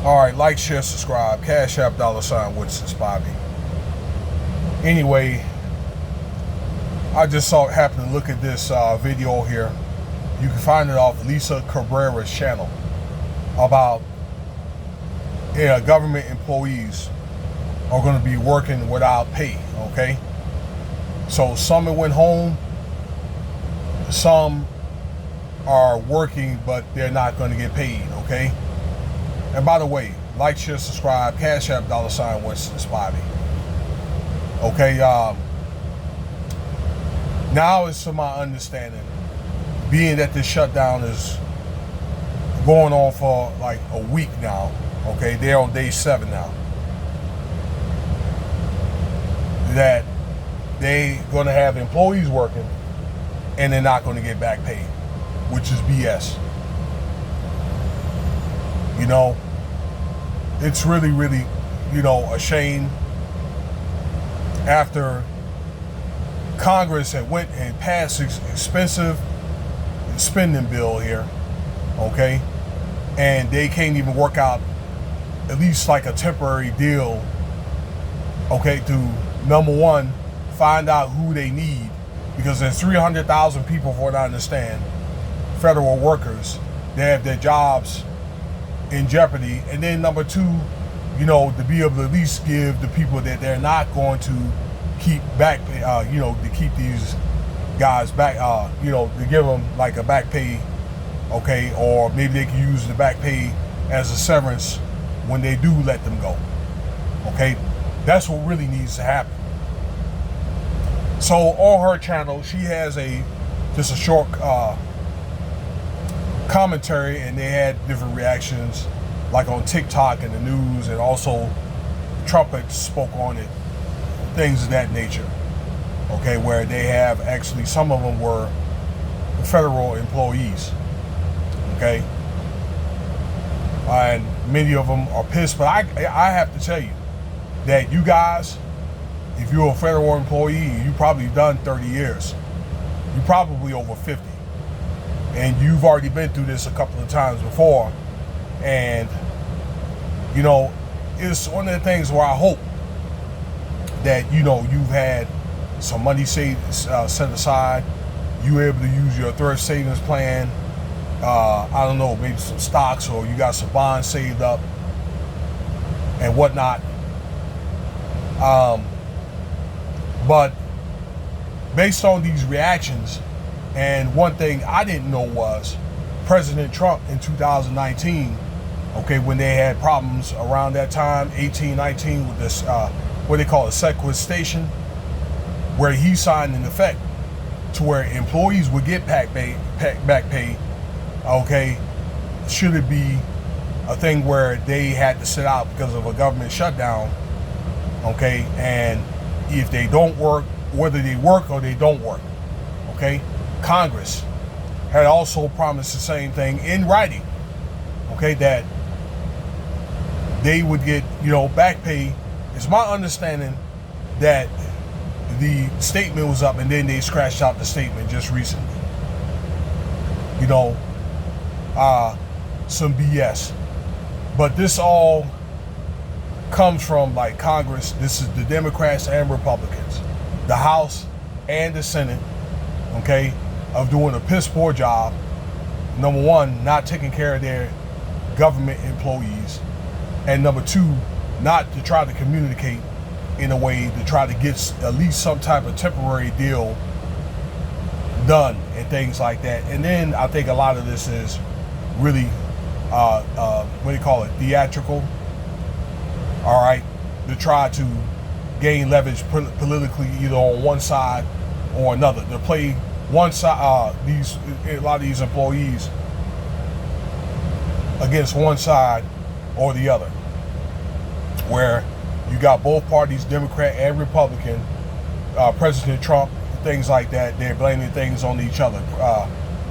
All right, like, share, subscribe. Cash App $ Winston Spivey. Anyway, I just happened to look at this video here. You can find it off Lisa Cabrera's channel about government employees are going to be working without pay. Okay, so some went home, some are working, but they're not going to get paid. Okay. And by the way, like, share, subscribe, Cash App $ Winston Spivey. Okay, now it's to my understanding, being that this shutdown is going on for like a week now, okay, they're on day 7 now, that they gonna have employees working and they're not gonna get back paid, which is BS. You know, it's really, a shame after Congress had went and passed this expensive spending bill here, okay, and they can't even work out at least like a temporary deal, okay, to, number one, find out who they need, because there's 300,000 people, from what I understand, federal workers, they have their jobs in jeopardy. And then number two, to be able to at least give the people that they're not going to keep back, to keep these guys back, to give them like a back pay, okay, or maybe they can use the back pay as a severance when they do let them go. Okay, that's what really needs to happen. So on her channel, she has just a short commentary, and they had different reactions, like on TikTok and the news, and also Trump had spoke on it, things of that nature, okay, where they have actually, some of them were federal employees, okay, and many of them are pissed. But I have to tell you that you guys, if you're a federal employee, you probably done 30 years, you probably over 50. And you've already been through this a couple of times before. And, it's one of the things where I hope that, you've had some money set aside. You were able to use your thrift savings plan. I don't know, maybe some stocks, or you got some bonds saved up and whatnot. But based on these reactions, and one thing I didn't know was President Trump in 2019, okay, when they had problems around that time, 18, 19, with this, what they call a sequestration, where he signed an effect to where employees would get back pay, okay, should it be a thing where they had to sit out because of a government shutdown, okay, and if they don't work, whether they work or they don't work, okay, Congress had also promised the same thing in writing, okay, that they would get, back pay. It's my understanding that the statement was up and then they scratched out the statement just recently. Some BS. But this all comes from like Congress. This is the Democrats and Republicans, the House and the Senate, okay, of doing a piss poor job. Number one, not taking care of their government employees, and number two, not to try to communicate in a way to try to get at least some type of temporary deal done and things like that. And then I think a lot of this is really what do you call it, theatrical, all right, to try to gain leverage politically, either on one side or another, to play one side, a lot of these employees against one side or the other, where you got both parties, Democrat and Republican, President Trump, things like that. They're blaming things on each other.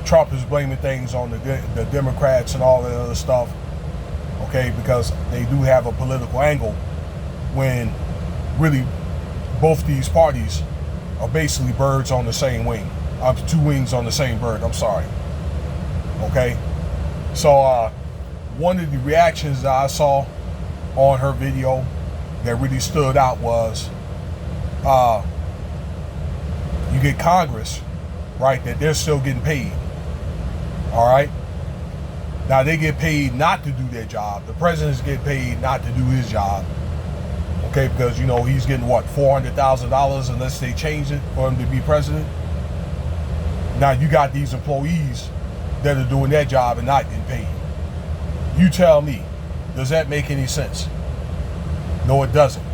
Trump is blaming things on the Democrats and all that other stuff, okay, because they do have a political angle, when really both these parties are basically birds on the same wing. Two wings on the same bird, I'm sorry. Okay? So, one of the reactions that I saw on her video that really stood out was, you get Congress, right, that they're still getting paid. All right. Now they get paid not to do their job. The president's getting paid not to do his job. Okay, because you know he's getting what, $400,000 unless they change it for him to be president. Now you got these employees that are doing their job and not getting paid. You tell me, does that make any sense? No, it doesn't.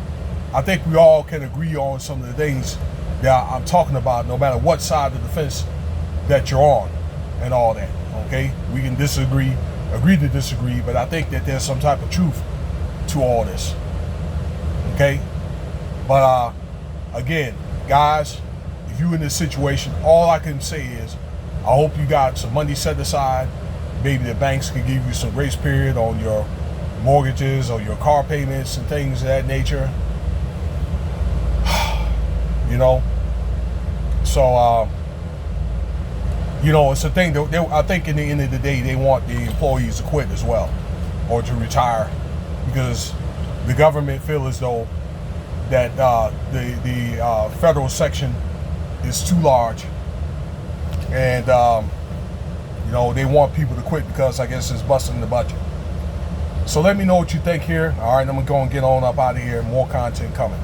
I think we all can agree on some of the things that I'm talking about, no matter what side of the fence that you're on and all that. Okay, we can disagree, agree to disagree, but I think that there's some type of truth to all this. Okay, but again, guys, if you're in this situation, all I can say is I hope you got some money set aside. Maybe the banks can give you some grace period on your mortgages or your car payments and things of that nature. You know, so you know, it's a thing that I think in the end of the day they want the employees to quit as well or to retire, because the government feel as though that the federal section is too large, and you know, they want people to quit because I guess it's busting the budget. So let me know what you think here. All right, I'm gonna go and get on up out of here. More content coming.